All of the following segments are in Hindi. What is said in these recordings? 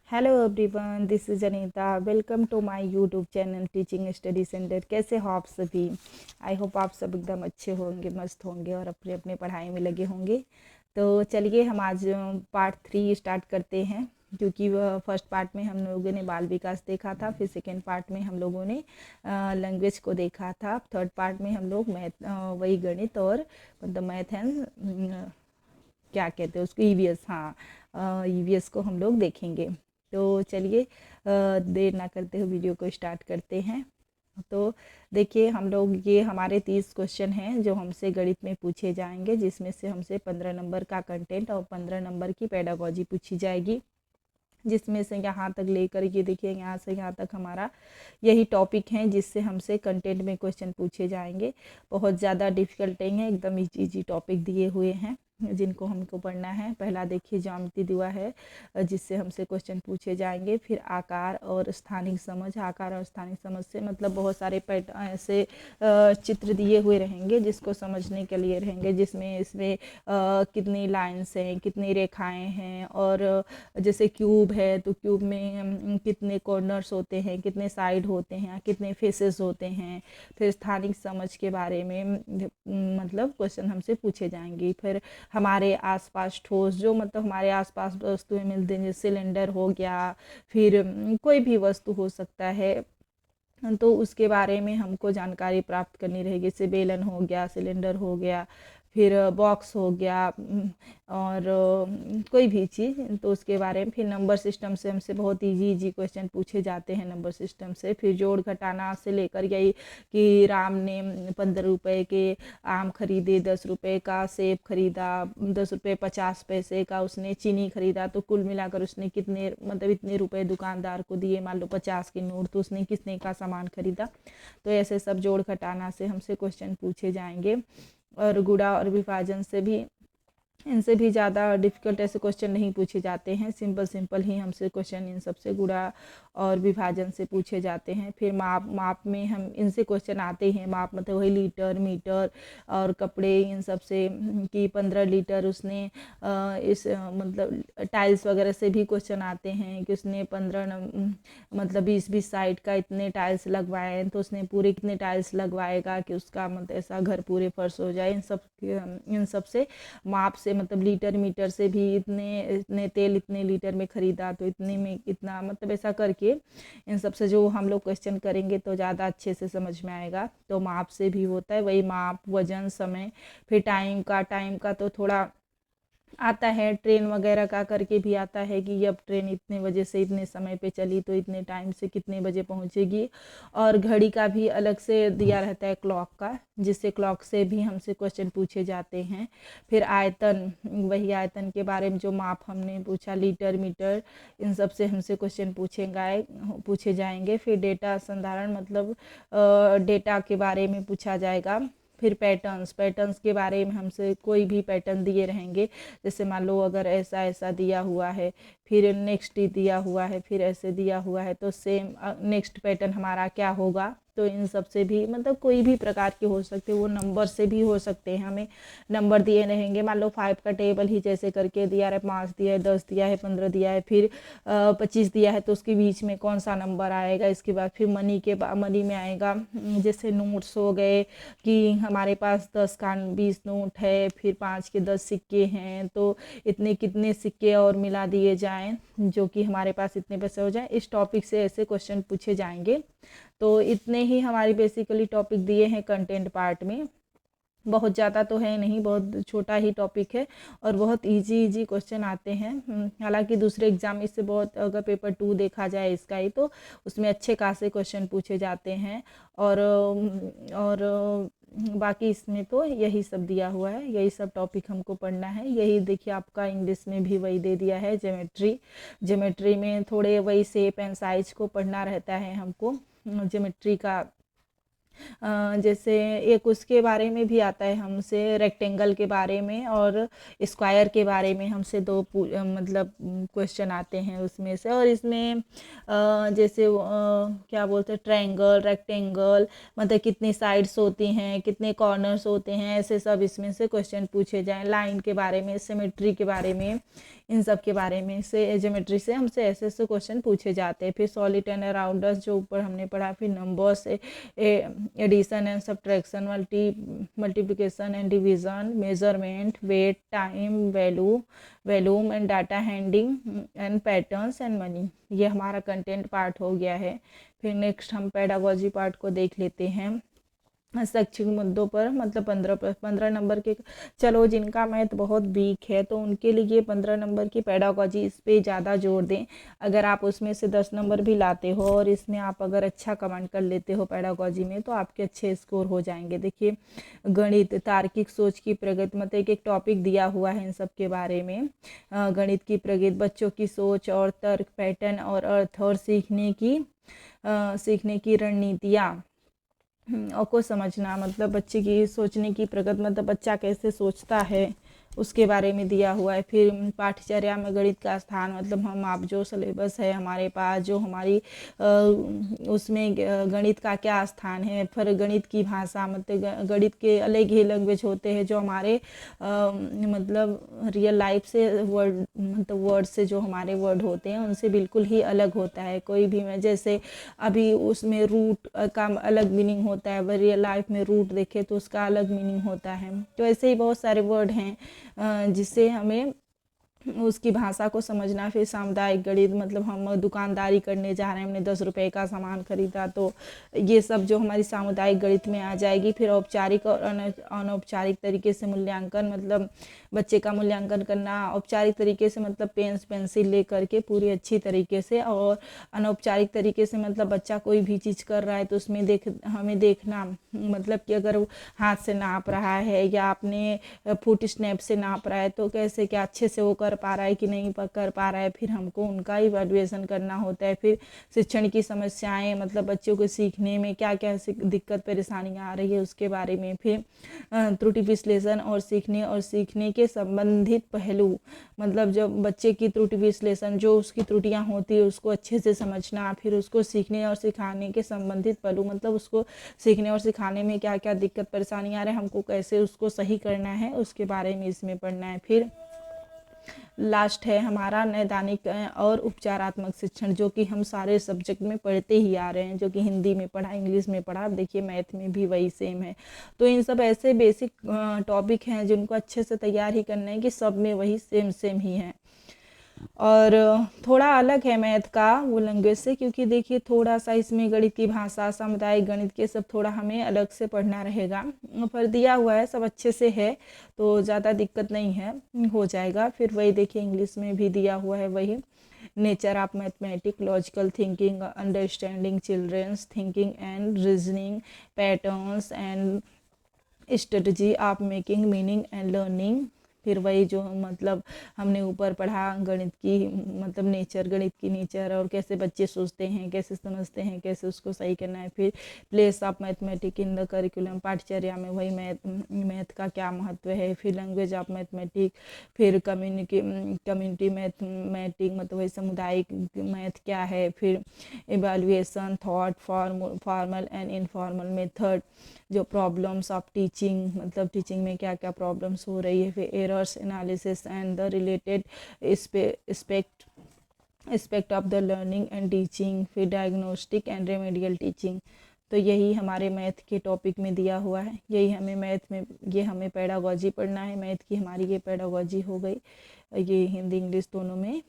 Hello everyone, this is Anita. Welcome to my YouTube channel teaching study centre. कैसे हो आप सभी? आई होप आप सब एकदम अच्छे होंगे, मस्त होंगे और अपने अपने पढ़ाई में लगे होंगे। तो चलिए हम आज पार्ट 3 स्टार्ट करते हैं, क्योंकि फर्स्ट पार्ट में हम लोगों ने बाल विकास देखा था, फिर सेकेंड पार्ट में हम लोगों ने लैंग्वेज को देखा था, थर्ड पार्ट में हम लोग मैथ वही गणित और मतलब मैथ एंड क्या कहते हैं उसको, ईवीएस। हाँ, ईवीएस को हम लोग देखेंगे। तो चलिए देर ना करते हुए वीडियो को स्टार्ट करते हैं। तो देखिए, हम लोग ये हमारे 30 क्वेश्चन हैं जो हमसे गणित में पूछे जाएंगे, जिसमें से हमसे 15 नंबर का कंटेंट और 15 नंबर की पेडागोजी पूछी जाएगी, जिसमें से यहाँ तक लेकर ये देखिए, यहाँ से यहाँ तक हमारा यही टॉपिक है जिससे हमसे कंटेंट में क्वेश्चन पूछे जाएंगे। बहुत ज़्यादा डिफिकल्ट नहीं है, एकदम इजी टॉपिक दिए हुए हैं जिनको हमको पढ़ना है। पहला देखिए ज्यामिति दिया है जिससे हमसे क्वेश्चन पूछे जाएंगे। फिर आकार और स्थानिक समझ। आकार और स्थानिक समझ से मतलब बहुत सारे ऐसे चित्र दिए हुए रहेंगे जिसको समझने के लिए रहेंगे, जिसमें इसमें कितनी लाइन्स हैं, कितनी रेखाएं हैं, और जैसे क्यूब है तो क्यूब में कितने कॉर्नर्स होते हैं, कितने साइड होते हैं, कितने फेसेस होते हैं। फिर स्थानिक समझ के बारे में मतलब क्वेश्चन हमसे पूछे जाएंगे। फिर हमारे आसपास ठोस, जो मतलब हमारे आसपास वस्तुएं मिलती हैं, जैसे सिलेंडर हो गया, फिर कोई भी वस्तु हो सकता है, तो उसके बारे में हमको जानकारी प्राप्त करनी रहेगी। जैसे बेलन हो गया, सिलेंडर हो गया, फिर बॉक्स हो गया, और कोई भी चीज़, तो उसके बारे में। फिर नंबर सिस्टम से हमसे बहुत इजी क्वेश्चन पूछे जाते हैं नंबर सिस्टम से। फिर जोड़ घटाना से लेकर यही कि राम ने 15 रुपए के आम खरीदे, 10 रुपए का सेब खरीदा, 10 रुपए 50 पैसे का उसने चीनी खरीदा, तो कुल मिलाकर उसने कितने मतलब इतने रुपए दुकानदार को दिए। मान लो 50 के नोट, तो उसने कितने का सामान खरीदा। तो ऐसे सब जोड़ घटाना से हमसे क्वेश्चन पूछे जाएंगे। और गुणा और विभाजन से भी, इनसे भी ज़्यादा डिफिकल्ट ऐसे क्वेश्चन नहीं पूछे जाते हैं, सिंपल सिंपल ही हमसे क्वेश्चन इन सबसे गुणा और विभाजन से पूछे जाते हैं। फिर माप में हम इनसे क्वेश्चन आते हैं। माप मतलब वही लीटर, मीटर और कपड़े, इन सब से कि 15 लीटर उसने मतलब टाइल्स वगैरह से भी क्वेश्चन आते हैं कि उसने 15 मतलब 20-20 साइड का इतने टाइल्स लगवाए हैं, तो उसने पूरे कितने टाइल्स लगवाएगा कि उसका मतलब ऐसा घर पूरे फर्श हो जाए। इन सब से माप से मतलब लीटर मीटर से भी, इतने इतने तेल इतने लीटर में खरीदा तो इतने में इतना, मतलब ऐसा करके इन सब से जो हम लोग क्वेश्चन करेंगे तो ज़्यादा अच्छे से समझ में आएगा। तो माप से भी होता है वही माप, वजन, समय। फिर टाइम का तो थोड़ा आता है, ट्रेन वगैरह का करके भी आता है कि अब ट्रेन इतने बजे से इतने समय पे चली तो इतने टाइम से कितने बजे पहुंचेगी। और घड़ी का भी अलग से दिया रहता है, क्लॉक का, जिससे क्लॉक से भी हमसे क्वेश्चन पूछे जाते हैं। फिर आयतन, वही आयतन के बारे में जो माप हमने पूछा, लीटर, मीटर, इन सब से हमसे क्वेश्चन पूछे जाएंगे। फिर डेटा संधारण मतलब डेटा के बारे में पूछा जाएगा। फिर पैटर्न्स के बारे में हमसे कोई भी पैटर्न दिए रहेंगे, जैसे मान लो अगर ऐसा ऐसा दिया हुआ है, फिर नेक्स्ट दिया हुआ है, फिर ऐसे दिया हुआ है, तो सेम नेक्स्ट पैटर्न हमारा क्या होगा। तो इन सब से भी मतलब कोई भी प्रकार के हो सकते हैं, वो नंबर से भी हो सकते हैं। हमें नंबर दिए रहेंगे, मान लो 5 का टेबल ही जैसे करके दिया है, 5 दिया है, 10 दिया है, 15 दिया है, फिर 25 दिया है, तो उसके बीच में कौन सा नंबर आएगा। इसके बाद फिर मनी में आएगा, जैसे नोट्स हो गए कि हमारे पास 10 का 20 नोट है, फिर 5 के 10 सिक्के हैं, तो इतने कितने सिक्के और मिला दिए जाएं जो कि हमारे पास इतने पैसे हो जाए। इस टॉपिक से ऐसे क्वेश्चन पूछे जाएंगे। तो इतने ही हमारी बेसिकली टॉपिक दिए हैं कंटेंट पार्ट में, बहुत ज़्यादा तो है नहीं, बहुत छोटा ही टॉपिक है और बहुत इजी क्वेश्चन आते हैं। हालांकि दूसरे एग्जाम इससे बहुत, अगर पेपर 2 देखा जाए इसका ही, तो उसमें अच्छे खासे क्वेश्चन पूछे जाते हैं। और बाकी इसमें तो यही सब दिया हुआ है, यही सब टॉपिक हमको पढ़ना है। यही देखिए, आपका इंग्लिश में भी वही दे दिया है, ज्योमेट्री में थोड़े वही शेप एंड साइज को पढ़ना रहता है हमको। ज्योमेट्री का जैसे एक उसके बारे में भी आता है हमसे, रेक्टेंगल के बारे में और स्क्वायर के बारे में हमसे दो मतलब क्वेश्चन आते हैं उसमें से। और इसमें जैसे क्या बोलते हैं, ट्रायंगल, रेक्टेंगल, मतलब कितनी साइड्स होती हैं, कितने कॉर्नर्स होते हैं, ऐसे सब इसमें से क्वेश्चन पूछे जाएं। लाइन के बारे में, सिमेट्री के बारे में, इन सब के बारे में से, ज्योमेट्री से हमसे ऐसे ऐसे क्वेश्चन पूछे जाते हैं। फिर सॉलिड एंड अराउंडर्स जो ऊपर हमने पढ़ा, फिर numbers, addition and subtraction, multiplication and division, measurement, weight, time, volume and data handling and patterns and money. ये हमारा कंटेंट पार्ट हो गया है। फिर नेक्स्ट हम पेडागोजी पार्ट को देख लेते हैं। शैक्षिक मुद्दों पर, मतलब 15 नंबर के। चलो, जिनका मैथ बहुत वीक है तो उनके लिए 15 नंबर की पेडागोजी, इस पे ज़्यादा जोर दें। अगर आप उसमें से 10 नंबर भी लाते हो और इसमें आप अगर अच्छा कमेंट कर लेते हो पेडागोजी में, तो आपके अच्छे स्कोर हो जाएंगे। देखिए, गणित, तार्किक सोच की प्रगति, मतलब एक टॉपिक दिया हुआ है इन सब के बारे में। गणित की प्रगति, बच्चों की सोच और तर्क, पैटर्न और अर्थ, और सीखने की रणनीतियाँ और को समझना, मतलब बच्चे की सोचने की प्रगति, मतलब बच्चा कैसे सोचता है उसके बारे में दिया हुआ है। फिर पाठ्यचर्या में गणित का स्थान, मतलब हम आप जो सिलेबस है हमारे पास, जो हमारी उसमें गणित का क्या स्थान है। फिर गणित की भाषा, मतलब गणित के अलग ही लैंग्वेज होते हैं जो हमारे मतलब रियल लाइफ से वर्ड, मतलब वर्ड से जो हमारे वर्ड होते हैं उनसे बिल्कुल ही अलग होता है। कोई भी, मैं जैसे अभी उसमें रूट का अलग मीनिंग होता है, रियल लाइफ में रूट देखे तो उसका अलग मीनिंग होता है। तो ऐसे ही बहुत सारे वर्ड हैं जिससे हमें उसकी भाषा को समझना। फिर सामुदायिक गणित, मतलब हम दुकानदारी करने जा रहे हैं, हमने 10 रुपए का सामान खरीदा, तो ये सब जो हमारी सामुदायिक गणित में आ जाएगी। फिर औपचारिक और अनौपचारिक तरीके से मूल्यांकन, मतलब बच्चे का मूल्यांकन करना औपचारिक तरीके से, मतलब पेन पेंसिल ले करके पूरी अच्छी तरीके से। और अनौपचारिक तरीके से मतलब बच्चा कोई भी चीज़ कर रहा है तो उसमें हमें देखना, मतलब कि अगर वो हाथ से नाप रहा है या अपने फुट स्नैप से नाप रहा है तो कैसे, क्या अच्छे से वो कर पा रहा है कि नहीं कर पा रहा है, फिर हमको उनका इवैल्यूएशन करना होता है। फिर शिक्षण की समस्याएं, मतलब बच्चों को सीखने में क्या क्या दिक्कत परेशानियां आ रही है उसके बारे में। फिर त्रुटि विश्लेषण और सीखने के संबंधित पहलू, मतलब जब बच्चे की त्रुटि विश्लेषण, जो उसकी त्रुटियां होती है उसको अच्छे से समझना। फिर उसको सीखने और सिखाने के संबंधित पहलू, मतलब उसको सीखने और सिखाने में क्या क्या दिक्कत परेशानी आ रही है, हमको कैसे उसको सही करना है, उसके बारे में इसमें पढ़ना है। फिर लास्ट है हमारा नैदानिक और उपचारात्मक शिक्षण, जो कि हम सारे सब्जेक्ट में पढ़ते ही आ रहे हैं, जो कि हिंदी में पढ़ा, इंग्लिश में पढ़ा, अब देखिए मैथ में भी वही सेम है। तो इन सब ऐसे बेसिक टॉपिक हैं जिनको अच्छे से तैयार ही करना है कि सब में वही सेम सेम ही है। और थोड़ा अलग है मैथ का वो लैंग्वेज से, क्योंकि देखिए थोड़ा सा इसमें गणित की भाषा, सामुदायिक गणित के सब थोड़ा हमें अलग से पढ़ना रहेगा। पर दिया हुआ है, सब अच्छे से है, तो ज़्यादा दिक्कत नहीं है, हो जाएगा। फिर वही देखिए इंग्लिश में भी दिया हुआ है वही, nature of mathematic, logical thinking, understanding children's thinking and reasoning, patterns and strategy of making meaning and learning. फिर वही जो मतलब हमने ऊपर पढ़ा गणित की, मतलब नेचर, गणित की नेचर, और कैसे बच्चे सोचते हैं, कैसे समझते हैं, कैसे उसको सही करना है। फिर place of mathematic in the curriculum, पाठ्यचर्या में वही मैथ का क्या महत्व है। फिर लैंग्वेज ऑफ मैथमेटिक, फिर कम्युनिटी मैथमेटिक, मतलब वही सामुदायिक मैथ क्या है। फिर evaluation, thought, formal and informal method, जो प्रॉब्लम्स ऑफ टीचिंग, मतलब टीचिंग में क्या क्या प्रॉब्लम्स हो रही है। फिर errors analysis and the related aspect of the learning and teaching. फिर डायग्नोस्टिक एंड रेमेडियल टीचिंग। तो यही हमारे मैथ के टॉपिक में दिया हुआ है, यही हमें मैथ में, ये हमें पेडागोजी पढ़ना है मैथ की, हमारी ये पेडागोजी हो गई, ये हिंदी इंग्लिश दोनों में।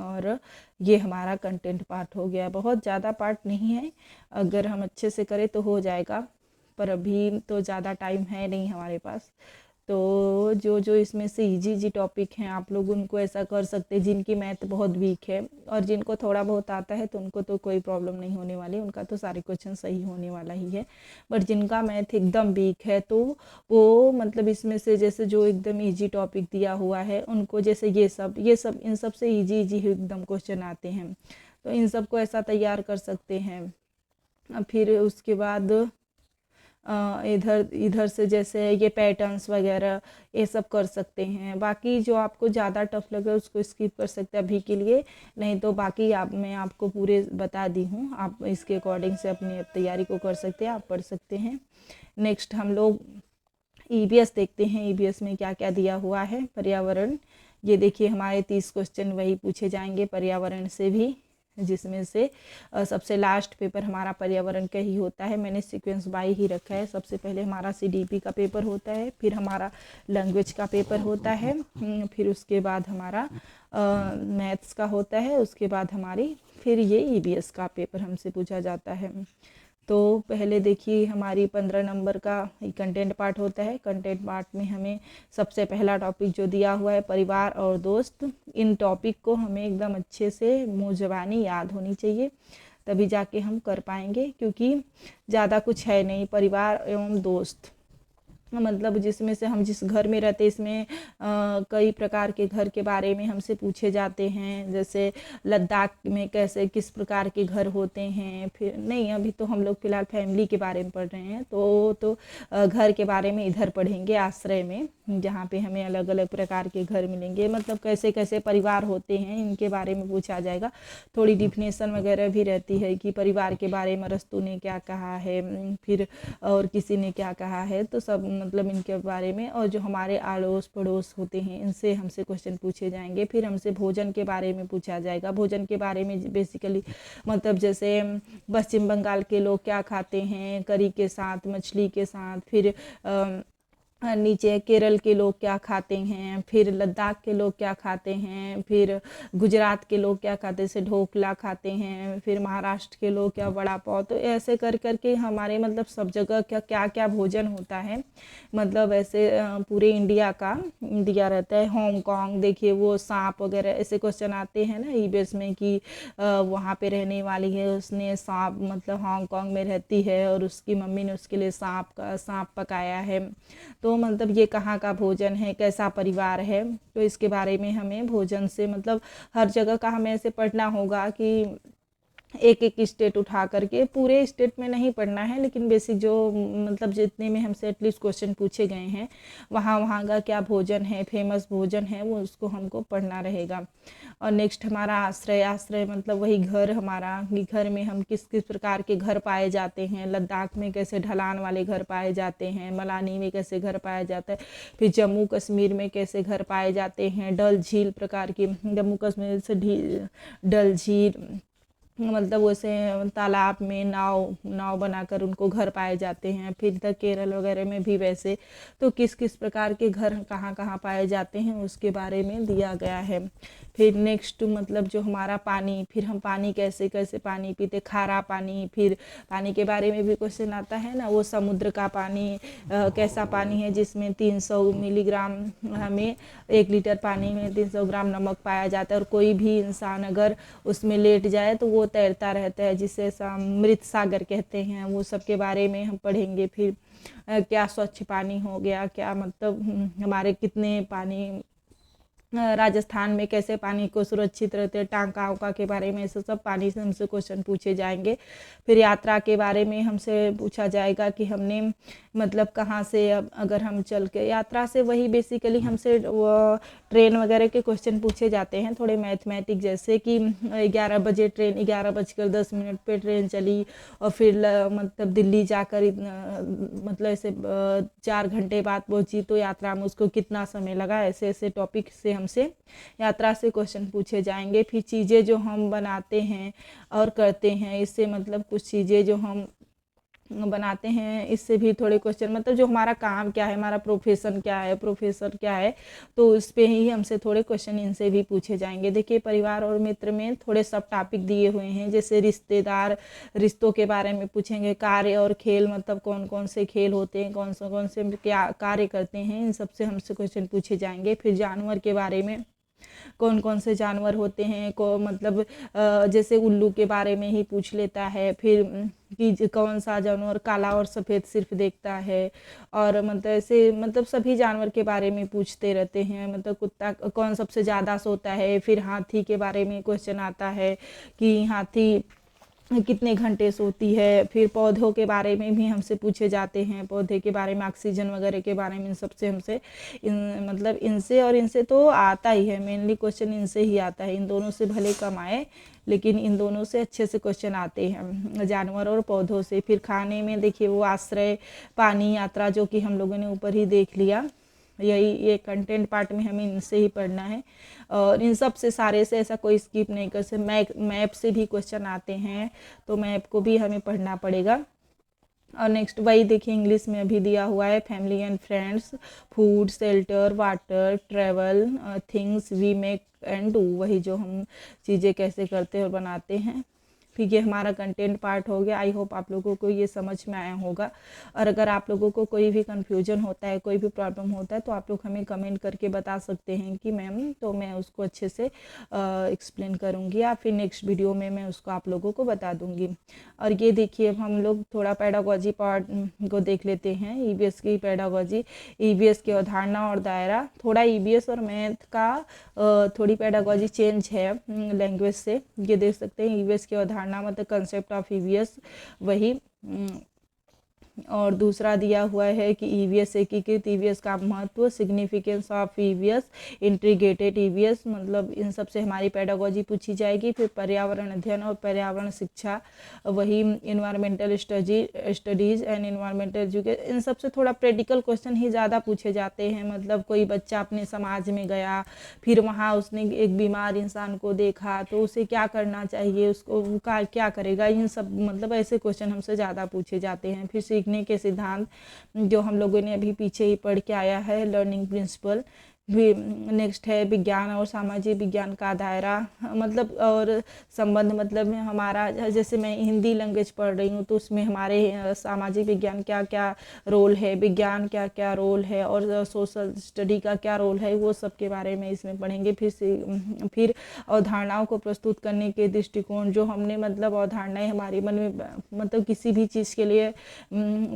और ये हमारा कंटेंट पार्ट हो गया, बहुत ज़्यादा पार्ट नहीं है, अगर हम अच्छे से करें तो हो जाएगा, पर अभी तो ज़्यादा टाइम है नहीं हमारे पास। तो जो जो इसमें से इजी टॉपिक हैं आप लोग उनको ऐसा कर सकते हैं, जिनकी मैथ बहुत वीक है, और जिनको थोड़ा बहुत आता है तो उनको तो कोई प्रॉब्लम नहीं होने वाली, उनका तो सारे क्वेश्चन सही होने वाला ही है। बट जिनका मैथ एकदम वीक है तो वो, मतलब इसमें से जैसे जो एकदम इजी टॉपिक दिया हुआ है उनको, जैसे ये सब इन सब से इजी एकदम क्वेश्चन आते हैं, तो इन सब को ऐसा तैयार कर सकते हैं। फिर उसके बाद इधर इधर से जैसे ये पैटर्न्स वगैरह ये सब कर सकते हैं। बाकी जो आपको ज़्यादा टफ लगे उसको स्किप कर सकते हैं अभी के लिए, नहीं तो बाकी मैं आपको पूरे बता दी हूँ, आप इसके अकॉर्डिंग से अपनी तैयारी को कर सकते हैं, आप पढ़ सकते हैं। नेक्स्ट हम लोग ईबीएस देखते हैं। ईबीएस में क्या क्या दिया हुआ है। पर्यावरण, ये देखिए हमारे 30 क्वेश्चन वही पूछे जाएंगे पर्यावरण से भी, जिसमें से सबसे लास्ट पेपर हमारा पर्यावरण का ही होता है। मैंने सीक्वेंस बाई ही रखा है। सबसे पहले हमारा सीडीपी का पेपर होता है, फिर हमारा लैंग्वेज का पेपर होता है, फिर उसके बाद हमारा मैथ्स का होता है, उसके बाद हमारी फिर ये ईबीएस का पेपर हमसे पूछा जाता है। तो पहले देखिए हमारी 15 नंबर का कंटेंट पार्ट होता है। कंटेंट पार्ट में हमें सबसे पहला टॉपिक जो दिया हुआ है परिवार और दोस्त, इन टॉपिक को हमें एकदम अच्छे से मुँह ज़बानी याद होनी चाहिए, तभी जाके हम कर पाएंगे, क्योंकि ज़्यादा कुछ है नहीं। परिवार एवं दोस्त मतलब जिसमें से हम जिस घर में रहते इसमें कई प्रकार के घर के बारे में हमसे पूछे जाते हैं। जैसे लद्दाख में कैसे किस प्रकार के घर होते हैं, फिर नहीं अभी तो हम लोग फ़िलहाल फैमिली के बारे में पढ़ रहे हैं, तो घर के बारे में इधर पढ़ेंगे आश्रय में, जहाँ पे हमें अलग अलग प्रकार के घर मिलेंगे, मतलब कैसे कैसे परिवार होते हैं इनके बारे में पूछा जाएगा। थोड़ी डिफिनेशन वगैरह भी रहती है कि परिवार के बारे में अरस्तू ने क्या कहा है, फिर और किसी ने क्या कहा है, तो सब मतलब इनके बारे में। और जो हमारे अड़ोस पड़ोस होते हैं इनसे हमसे क्वेश्चन पूछे जाएंगे। फिर हमसे भोजन के बारे में पूछा जाएगा। भोजन के बारे में बेसिकली मतलब जैसे पश्चिम बंगाल के लोग क्या खाते हैं, करी के साथ, मछली के साथ, फिर नीचे केरल के लोग क्या खाते हैं, फिर लद्दाख के लोग क्या खाते हैं, फिर गुजरात के लोग क्या खाते हैं, जैसे ढोकला खाते हैं, फिर महाराष्ट्र के लोग क्या वड़ा पाव। तो ऐसे कर करके हमारे मतलब सब जगह क्या क्या क्या भोजन होता है, मतलब ऐसे पूरे इंडिया का दिया रहता है। हांगकांग देखिए वो सांप वगैरह ऐसे क्वेश्चन आते हैं ना ईबीएस में कि वहाँ पे रहने वाली है, उसने सांप मतलब हांगकांग में रहती है और उसकी मम्मी ने उसके लिए सांप पकाया है। तो मतलब ये कहाँ का भोजन है, कैसा परिवार है, तो इसके बारे में हमें भोजन से मतलब हर जगह का हमें ऐसे पढ़ना होगा कि एक एक स्टेट उठा करके, पूरे स्टेट में नहीं पढ़ना है, लेकिन बेसिक जो मतलब जितने में हमसे एटलीस्ट क्वेश्चन पूछे गए हैं वहाँ वहाँ का क्या भोजन है, फेमस भोजन है, वो उसको हमको पढ़ना रहेगा। और नेक्स्ट हमारा आश्रय। आश्रय मतलब वही घर हमारा, कि घर में हम किस किस प्रकार के घर पाए जाते हैं। लद्दाख में कैसे ढलान वाले घर पाए जाते हैं, मलानी में कैसे घर पाया जाता है, फिर जम्मू कश्मीर में कैसे घर पाए जाते हैं, डल झील प्रकार की, जम्मू कश्मीर से डल झील मतलब वैसे तालाब में नाव बनाकर उनको घर पाए जाते हैं। फिर इधर केरल वगैरह में भी वैसे, तो किस किस प्रकार के घर कहाँ कहाँ पाए जाते हैं उसके बारे में दिया गया है। फिर नेक्स्ट मतलब जो हमारा पानी, फिर हम पानी कैसे कैसे पानी पीते, खारा पानी, फिर पानी के बारे में भी क्वेश्चन आता है ना, वो समुद्र का पानी कैसा पानी है जिसमें 300 मिलीग्राम हमें 1 लीटर पानी में 300 ग्राम नमक पाया जाता है, और कोई भी इंसान अगर उसमें लेट जाए तो वो तैरता रहता है, जिसे मृत सागर कहते हैं। वो सब के बारे में हम पढ़ेंगे। फिर क्या स्वच्छ पानी हो गया, क्या मतलब हमारे कितने पानी, राजस्थान में कैसे पानी को सुरक्षित रहते हैं, टांका उका के बारे में, ऐसे सब पानी से हमसे क्वेश्चन पूछे जाएंगे। फिर यात्रा के बारे में हमसे पूछा जाएगा कि हमने मतलब कहाँ से, अब अगर हम चल के यात्रा से, वही बेसिकली हमसे वो ट्रेन वगैरह के क्वेश्चन पूछे जाते हैं, थोड़े मैथमेटिक जैसे कि 11 बजे ट्रेन 11:10 पे ट्रेन चली और फिर मतलब दिल्ली जाकर मतलब ऐसे 4 घंटे बाद पहुंची, तो यात्रा में उसको कितना समय लगा। ऐसे ऐसे टॉपिक से हमसे यात्रा से क्वेश्चन पूछे जाएंगे। फिर चीज़ें जो हम बनाते हैं और करते हैं, इससे मतलब कुछ चीज़ें जो हम बनाते हैं इससे भी थोड़े क्वेश्चन, मतलब जो हमारा काम क्या है, हमारा प्रोफेशन क्या है, प्रोफेसर क्या है, तो उस पे ही हमसे थोड़े क्वेश्चन इनसे भी पूछे जाएंगे। देखिए परिवार और मित्र में थोड़े सब टॉपिक दिए हुए हैं, जैसे रिश्तेदार, रिश्तों के बारे में पूछेंगे। कार्य और खेल मतलब कौन कौन से खेल होते हैं, कौन से क्या कार्य करते हैं, इन सब से हमसे क्वेश्चन पूछे जाएंगे। फिर जानवर के बारे में, कौन कौन से जानवर होते हैं, को मतलब जैसे उल्लू के बारे में ही पूछ लेता है। फिर कि कौन सा जानवर काला और सफ़ेद सिर्फ देखता है, और मतलब ऐसे मतलब सभी जानवर के बारे में पूछते रहते हैं। मतलब कुत्ता कौन सबसे ज़्यादा सोता है। फिर हाथी के बारे में क्वेश्चन आता है कि हाथी कितने घंटे सोती है। फिर पौधों के बारे में भी हमसे पूछे जाते हैं, पौधे के बारे में, ऑक्सीजन वगैरह के बारे में, इन सबसे हमसे मतलब इनसे और इनसे तो आता ही है, मेनली क्वेश्चन इनसे ही आता है। इन दोनों से भले कम आए, लेकिन इन दोनों से अच्छे से क्वेश्चन आते हैं, जानवर और पौधों से। फिर खाने में देखिए वो आश्रय, पानी, यात्रा, जो कि हम लोगों ने ऊपर ही देख लिया। यही ये कंटेंट पार्ट में हमें इनसे ही पढ़ना है, और इन सब से सारे से ऐसा कोई स्किप नहीं कर सकते। मैप से भी क्वेश्चन आते हैं, तो मैप को भी हमें पढ़ना पड़ेगा। और नेक्स्ट वही देखिए इंग्लिश में अभी दिया हुआ है, family and friends, food, shelter, water, travel, things we make and do, वही जो हम चीज़ें कैसे करते हैं और बनाते हैं। ठीक है, हमारा कंटेंट पार्ट हो गया। आई होप आप लोगों को ये समझ में आया होगा। और अगर आप लोगों को कोई भी कन्फ्यूजन होता है, कोई भी प्रॉब्लम होता है, तो आप लोग हमें कमेंट करके बता सकते हैं कि मैम, तो मैं उसको अच्छे से एक्सप्लेन करूँगी, या फिर नेक्स्ट वीडियो में मैं उसको आप लोगों को बता दूँगी। और ये देखिए, अब हम लोग थोड़ा पेडागोजी पार्ट को देख लेते हैं, ईवीएस की पेडागोजी, ईवीएस की अवधारणा और दायरा। थोड़ा ईवीएस और मैथ का थोड़ी पेडागोजी चेंज है लैंग्वेज से। ये देख सकते हैं, ईवीएस की अवधारणा मतलब कंसेप्ट ऑफ ईवीएस, वही। और दूसरा दिया हुआ है कि ईवीएस, एकीकृत ईवीएस का महत्व, significance of EVS, integrated EVS, मतलब इन सब से हमारी पेडागोजी पूछी जाएगी। फिर पर्यावरण अध्ययन और पर्यावरण शिक्षा, वही environmental studies and environmental education. इन सब से थोड़ा प्रैक्टिकल क्वेश्चन ही ज़्यादा पूछे जाते हैं। मतलब कोई बच्चा अपने समाज में गया, फिर वहाँ उसने एक बीमार इंसान को देखा, तो उसे क्या करना चाहिए, उसको क्या करेगा, इन सब मतलब ऐसे क्वेश्चन हमसे ज़्यादा पूछे जाते हैं। फिर सीखने के सिद्धांत, जो हम लोगों ने अभी पीछे ही पढ़ के आया है, लर्निंग प्रिंसिपल। भी नेक्स्ट है विज्ञान और सामाजिक विज्ञान का दायरा, मतलब और संबंध, मतलब में हमारा, जैसे मैं हिंदी लैंग्वेज पढ़ रही हूँ, तो उसमें हमारे सामाजिक विज्ञान क्या क्या रोल है, विज्ञान क्या क्या रोल है, और सोशल स्टडी का क्या रोल है, वो सब के बारे में इसमें पढ़ेंगे। फिर अवधारणाओं को प्रस्तुत करने के दृष्टिकोण, जो हमने मतलब अवधारणाएं हमारे मन में मतलब किसी भी चीज़ के लिए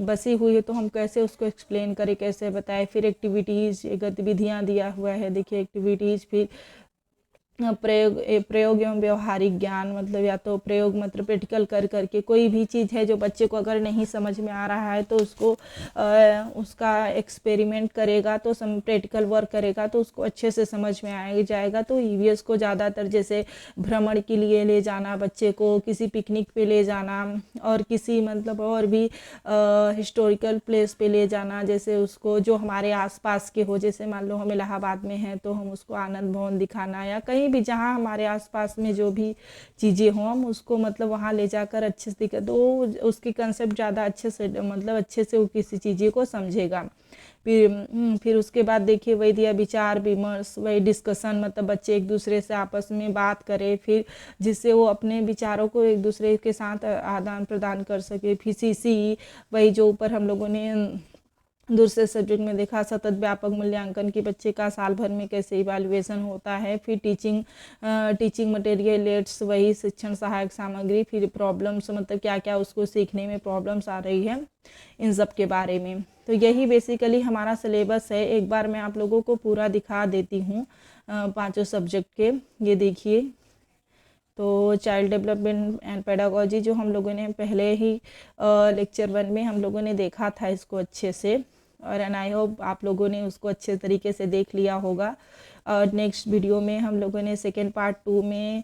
बसी हुई है, तो हम कैसे उसको एक्सप्लेन करें, कैसे बताएं। फिर एक्टिविटीज़, गतिविधियाँ दिया हुआ है, देखिए एक्टिविटीज़। फिर प्रयोग एवं व्यवहारिक ज्ञान, मतलब या तो प्रयोग मतलब प्रैक्टिकल कर करके कोई भी चीज़ है जो बच्चे को अगर नहीं समझ में आ रहा है, तो उसको उसका एक्सपेरिमेंट करेगा, तो प्रैक्टिकल वर्क करेगा, तो उसको अच्छे से समझ में आ जाएगा। तो ईवीएस को ज़्यादातर जैसे भ्रमण के लिए ले जाना, बच्चे को किसी पिकनिक पे ले जाना, और किसी मतलब और भी हिस्टोरिकल प्लेस पे ले जाना, जैसे उसको जो हमारे आसपास के हो, जैसे मान लो हम इलाहाबाद में हैं, तो हम उसको आनंद भवन दिखाना, या कहीं भी जहाँ हमारे आसपास में जो भी चीज़ें हों, हम उसको मतलब वहाँ ले जाकर अच्छे से दिखा, तो उसकी कंसेप्ट ज़्यादा अच्छे से मतलब अच्छे से वो किसी चीज़ें को समझेगा। फिर उसके बाद देखिए वही दिया, विचार विमर्श, वही डिस्कशन, मतलब बच्चे एक दूसरे से आपस में बात करें, फिर जिससे वो अपने विचारों को एक दूसरे के साथ आदान प्रदान कर सके। फिर सीसी, वही जो ऊपर हम लोगों ने दूसरे सब्जेक्ट में देखा, सतत व्यापक मूल्यांकन की बच्चे का साल भर में कैसे इवैल्यूएशन होता है। फिर टीचिंग मटेरियल एड्स, वही शिक्षण सहायक सामग्री। फिर प्रॉब्लम्स, मतलब क्या क्या उसको सीखने में प्रॉब्लम्स आ रही है, इन सब के बारे में। तो यही बेसिकली हमारा सिलेबस है। एक बार मैं आप लोगों को पूरा दिखा देती हूँ पांचों सब्जेक्ट के। ये देखिए, तो चाइल्ड डेवलपमेंट एंड पेडागोजी जो हम लोगों ने पहले ही लेक्चर 1 में हम लोगों ने देखा था इसको अच्छे से, और एंड आई होप आप लोगों ने उसको अच्छे तरीके से देख लिया होगा। और नेक्स्ट वीडियो में हम लोगों ने सेकेंड पार्ट 2 में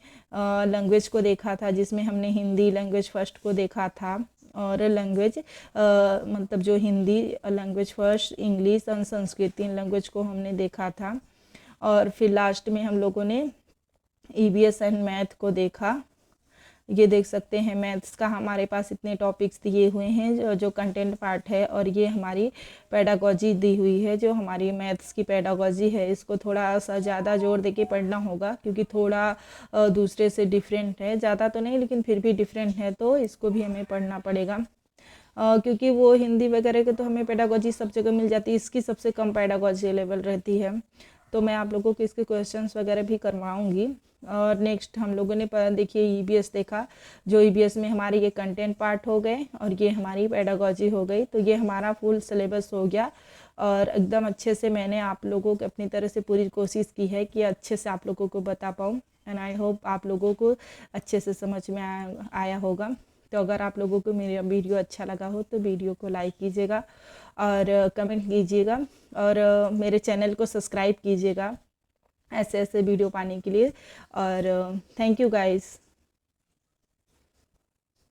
लैंग्वेज को देखा था, जिसमें हमने हिंदी लैंग्वेज फर्स्ट को देखा था, और लैंग्वेज मतलब जो हिंदी लैंग्वेज फर्स्ट, इंग्लिश और संस्कृत, इन लैंग्वेज को हमने देखा था। और फिर लास्ट में हम लोगों ने ईवीएस एंड मैथ को देखा। ये देख सकते हैं, मैथ्स का हमारे पास इतने टॉपिक्स दिए हुए हैं जो कंटेंट पार्ट है, और ये हमारी पेडागोजी दी हुई है, जो हमारी मैथ्स की पेडागोजी है। इसको थोड़ा सा ज़्यादा जोर देके पढ़ना होगा, क्योंकि थोड़ा दूसरे से डिफरेंट है, ज़्यादा तो नहीं लेकिन फिर भी डिफरेंट है, तो इसको भी हमें पढ़ना पड़ेगा। क्योंकि वो हिंदी वगैरह के तो हमें पेडागोजी सब जगह मिल जाती है, इसकी सबसे कम पेडागोजी लेवल रहती है। तो मैं आप लोगों को इसके क्वेश्चंस वगैरह भी करवाऊँगी। और नेक्स्ट हम लोगों ने देखिए ईबीएस देखा, जो ईबीएस में हमारे ये कंटेंट पार्ट हो गए और ये हमारी पेडागोजी हो गई। तो ये हमारा फुल सिलेबस हो गया और एकदम अच्छे से मैंने आप लोगों को अपनी तरह से पूरी कोशिश की है कि अच्छे से आप लोगों को बता पाऊँ। एंड आई होप आप लोगों को अच्छे से समझ में आया होगा। तो अगर आप लोगों को मेरा वीडियो अच्छा लगा हो तो वीडियो को लाइक कीजिएगा और कमेंट कीजिएगा और मेरे चैनल को सब्सक्राइब कीजिएगा ऐसे ऐसे वीडियो पाने के लिए। और थैंक यू गाइस।